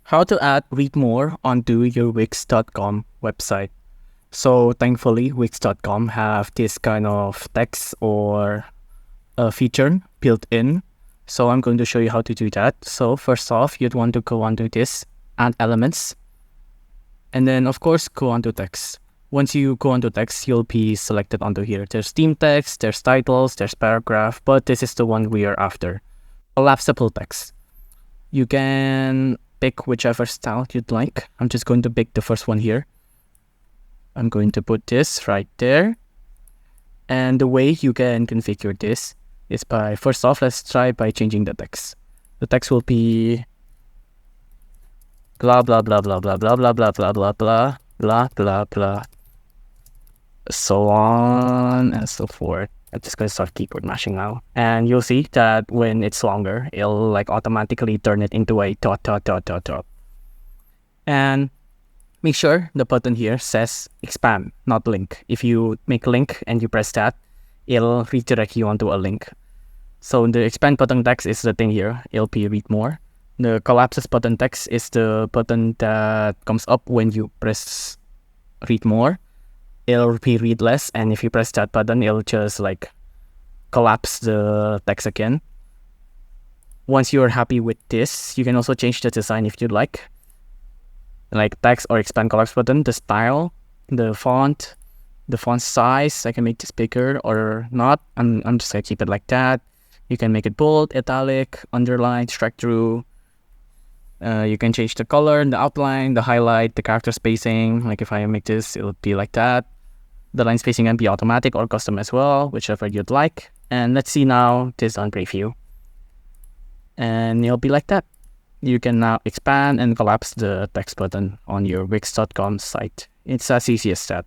How to add read more onto your Wix.com website. So thankfully, Wix.com have this kind of text or a feature built in. So I'm going to show you how to do that. So first off, you'd want to go onto this, add elements, and then of course go onto text. Once you go onto text, you'll be selected onto here. There's theme text, there's titles, there's paragraph, but this is the one we are after. Collapsible text. You can pick whichever style you'd like. I'm just going to pick the first one here. I'm going to put this right there. And the way you can configure this is by, first off, let's try by changing the text. The text will be blah, blah, blah, blah, blah, blah, blah, blah, blah, blah, blah, blah, blah, blah, so on and so forth. I'm just going to start keyboard mashing now. And you'll see that when it's longer, it'll like automatically turn it into a dot, dot, dot, dot, dot. And make sure the button here says expand, not link. If you make link and you press that, it'll redirect you onto a link. So the expand button text is the thing here. It'll be read more. The collapses button text is the button that comes up when you press read more. It'll be read less, and if you press that button, it'll just like collapse the text again. Once you're happy with this, you can also change the design if you'd like text or expand collapse button, the style, the font size. I can make this bigger or not. I'm just gonna keep it like that. You can make it bold, italic, underline, strike through. You can change the color, the outline, the highlight, the character spacing. Like if I make this, it'll be like that. The line spacing can be automatic or custom as well, whichever you'd like. And let's see now this on preview. And it'll be like that. You can now expand and collapse the text button on your Wix.com site. It's as easy as that.